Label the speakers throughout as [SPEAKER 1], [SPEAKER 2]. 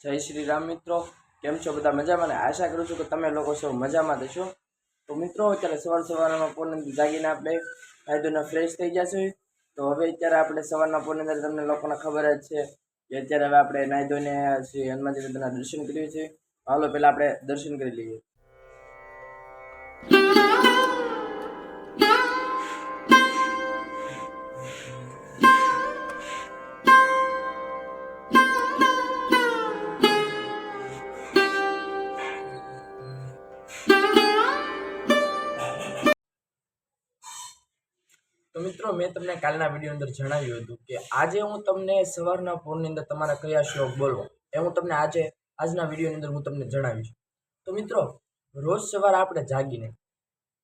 [SPEAKER 1] જય શ્રી રામ મિત્રો, કેમ છો બધા મજામાં? ને આશા કરું છું કે તમે લોકો સૌ મજામાં થશો. તો મિત્રો અત્યારે સવારમાં પોરની જાગીને આપણે ફાયદોના ફ્રેશ થઈ જશે. તો હવે અત્યારે આપણે સવારના પોરની અંદર તમને લોકોને ખબર જ છે કે અત્યારે હવે આપણે નાહી ધોઈને શ્રી હનુમાનજી દાદાના દર્શન કરીએ છીએ. હાલો પહેલાં આપણે દર્શન કરી લઈએ. તો મિત્રો મેં તમને કાલના વિડીયો અંદર જણાવ્યું હતું કે આજે હું તમને સવારના પોરની અંદર તમારા કયા શ્લોક બોલવો એ હું તમને આજના વિડીયોની અંદર હું તમને જણાવીશ. તો મિત્રો રોજ સવારે આપણે જાગીને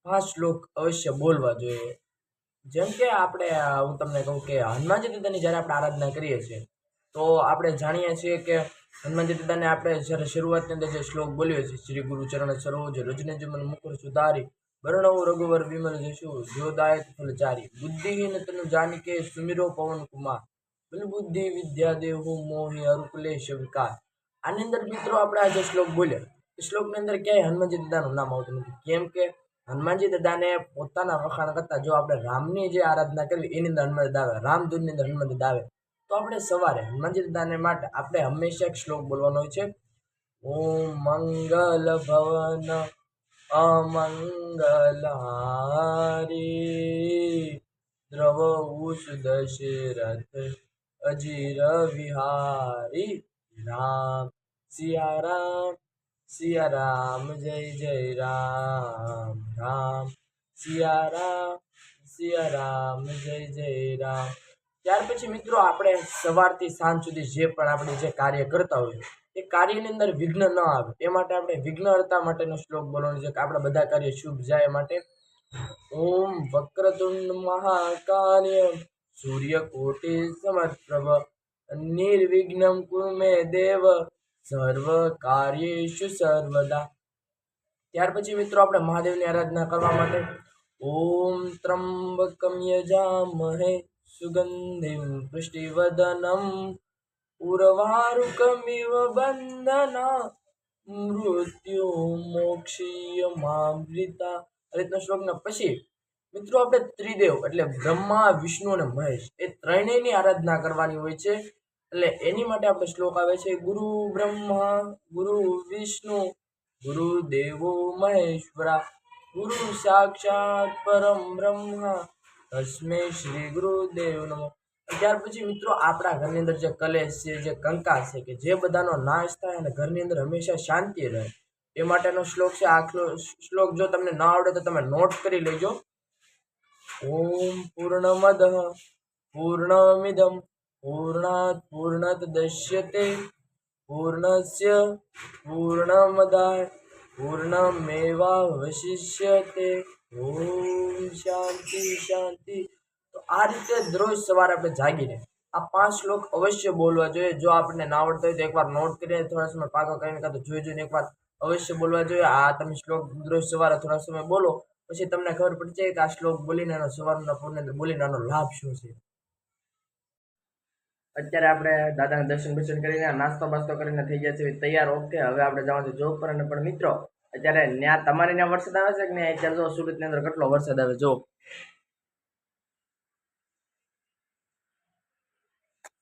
[SPEAKER 1] 5 શ્લોક અવશ્ય બોલવા જોઈએ. જેમ કે આપણે હું તમને કહું કે હનુમાનજી દાદાની જ્યારે આપણે આરાધના કરીએ છીએ તો આપણે જાણીએ છીએ કે હનુમાનજી દાદાને આપણે જ્યારે શરૂઆતની અંદર જે શ્લોક બોલીએ છીએ, શ્રી ગુરુ ચરણ સરોજ રજને જમન મુકુર સુધારી વર્ણવ રઘુવર વિમલ જશુ જોદાય ફલચારી બુદ્ધિહીન તनु જાનિકે સુમિરો પવન કુમાર બલ બુદ્ધિ વિદ્યા દેહુ મોહિ અરુકલેશ વિકાર. આની અંદર મિત્રો આપણે આ જે શ્લોક બોલ્યા એ શ્લોકની અંદર ક્યાંય હનુમાનજી દાદાનું નામ આવતું નથી. કેમ કે હનુમાનજી દાદાને પોતાના વખાણ કરતાં જો આપણે રામની જે આરાધના કરવી એની અંદર હનુમાન દાદા આવે, રામધૂનની અંદર હનુમાન દાદા આવે, તો આપણે સવારે હનુમાનજી દાદાને માટે આપણે હંમેશા એક શ્લોક બોલવાનો હોય છે. ઓમ મંગલ ભવન અમંગલહારી દ્રવ દશરથ અજીર વિહારી રામ સિયા રામ જય જય રામ રામ સિયા રામ જય જય રામ. ત્યાર પછી મિત્રો આપણે સવારથી સાંજ સુધી જે પણ આપણે જે કાર્ય કરતા હોઈએ એ કાર્યની અંદર વિઘ્ન ન આવે એ માટે આપણે વિઘ્નહર્તા માટેનો શ્લોક બોલવાનો છે કે આપણા બધા કાર્ય શુભ જાય માટે. ઓમ વક્રતુંડ મહાકાય સૂર્યકોટિ સમપ્રભ નિર્વિઘ્નમ કુરુ મે દેવ સર્વ કાર્યેષુ સર્વદા. ત્યાર પછી મિત્રો આપણે મહાદેવની આરાધના કરવા માટે ઓમ ત્રંબકમ યજામહે સુગંધિમ પુષ્ટિવદનમ ઉર્વારુકમિવ બંધના મૃત્યુ મોક્ષીય મામૃતા. આ રીતના શ્લોકના પછી મિત્રો આપણે ત્રિદેવ એટલે બ્રહ્મા વિષ્ણુ અને મહેશ એ ત્રણેયની આરાધના કરવાની હોય છે. એટલે એની માટે આપણે શ્લોક આવે છે ગુરુ બ્રહ્મા ગુરુ વિષ્ણુ ગુરુ દેવો મહેશ્વરા ગુરુ સાક્ષાત પરમ બ્રહ્મા તસ્મે શ્રી ગુરુદેવ નમો. ત્યાર પછી મિત્રો આપણા ઘરની અંદર જે કલેશ છે, જે કંકાસ છે કે જે બધાનો નાશ થાય અને ઘરની અંદર હંમેશા શાંતિ રહે એ માટેનો શ્લોક છે. આ શ્લોક જો તમને ન આવડે તો તમે નોટ કરી લેજો. ઓમ પૂર્ણમદ પૂર્ણમિદમ પૂર્ણાત પૂર્ણતદશ્યતે પૂર્ણસ્ય પૂર્ણમદાય પૂર્ણમેવાવશિષ્યતે. ઓમ શાંતિ શાંતિ. તો આ રીતે રોજ સવારે આપણે જાગીને આ 5 શ્લોક અવશ્ય બોલવા જોઈએ. જો આપણને ના આવડતો હોય તો એકવાર નોટ કરીને થોડા સમય પાકો કરીને કાં તો જોઈને એકવાર અવશ્ય બોલવા જોઈએ. આ તમે શ્લોક રોજ સવારે થોડા સમય બોલો પછી તમને ખબર પડી જાય કે આ શ્લોક બોલીને એનો સવારના પૂર્ણ બોલીને આનો લાભ શું છે. અત્યારે આપણે દાદાના દર્શન કરીને નાસ્તો બાસ્તો કરીને થઈ ગયા છે તૈયાર. ઓકે, હવે આપણે જવાનું છે જોબ પર. અને પણ મિત્રો અત્યારે તમારે ત્યાં વરસાદ આવે છે કે નહીં? અત્યારે જો સુરતની અંદર કેટલો વરસાદ આવે જો.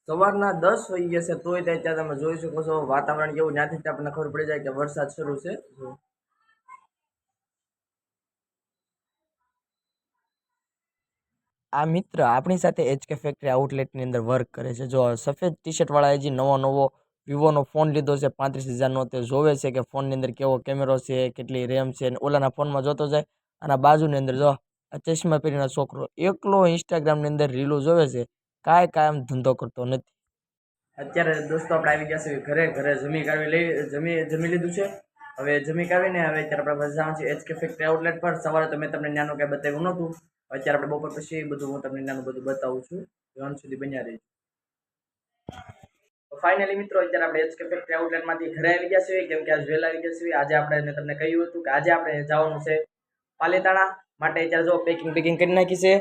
[SPEAKER 1] સવારના 10 વાગી ગયા છે તોય અત્યારે તમે જોઈ શકો છો વાતાવરણ કેવું. ત્યાંથી આપણને ખબર પડી જાય કે વરસાદ શરૂ છે. આ મિત્ર આપણી સાથે HK ફેક્ટરી આઉટલેટની અંદર વર્ક કરે છે. જો સફેદ ટી શર્ટ વાળા હજી નવો વિવોનો ફોન લીધો છે 35,000નો. તે જોવે છે કે ફોનની અંદર કેવો કેમેરો છે, કેટલી રેમ છે, અને ઓલાના ફોનમાં જોતો જાય. અને બાજુની અંદર જો આ ચશ્મા પહેરીને છોકરો એકલો ઇન્સ્ટાગ્રામની અંદર રીલો જોવે છે, કાયમ ધંધો કરતો નથી. અત્યારે દોસ્તો આપણે આવી ગયા છે ઘરે જમી લીધું છે. હવે જમી કાવીને હવે અત્યારે આપણે જવાનું છે HK ફેક્ટરી આઉટલેટ પર. સવારે તો મેં તમને નાનું કંઈ બતાવ્યું નહોતું. અત્યારે આપણે બપોર પછી બધું હું તમને નાનું બધું બતાવું છું. અંત સુધી બન્યા રહીશું. ફાઇનલી મિત્રો અત્યારે આપણે HK ફેક્ટરી આઉટલેટમાંથી ઘરે આવી ગયા છીએ. કેમ કે આજ વહેલા આવી ગયા છીએ. આજે આપણે તમને કહ્યું હતું કે આજે આપણે જવાનું છે પાલીતાણા માટે. અત્યારે જો પેકિંગ કરી નાખી છે.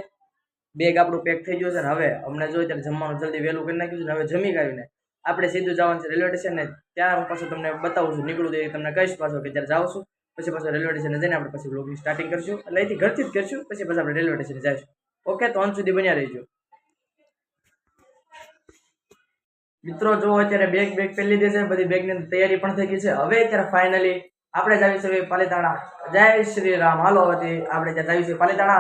[SPEAKER 1] બેગ આપણું પેક થઈ ગયું છે ને હવે અમને જો અત્યારે જમવાનું જલ્દી વહેલું કરી નાખ્યું છે ને હવે જમી કાઢીને
[SPEAKER 2] આપણે સીધું જવાનું છે રેલવે સ્ટેશન ને ત્યાં પાછું તમને બતાવું છું, નીકળું તો એ તમને કહીશ પાછો કે જ્યારે જાઉં છું પછી પાછું રેલવે સ્ટેશને જઈને આપણે પછી બ્લોગિંગ સ્ટાર્ટિંગ કરશું, એટલે અહીંથી ઘરથી જ કરશું, પછી પાછા આપણે રેલવે સ્ટેશને જઈશું. ઓકે, તો અંત સુધી બન્યા રહીજો મિત્રો. જો અત્યારે બેગ પહેરી લીધી છે, બધી બેગની તૈયારી પણ થઈ ગઈ છે. હવે અત્યારે ફાઇનલી આપણે જ આવીશું પાલીતાણા. જય શ્રી રામ. હાલો હવે આપણે ત્યાં જઈશું પાલીતાણા.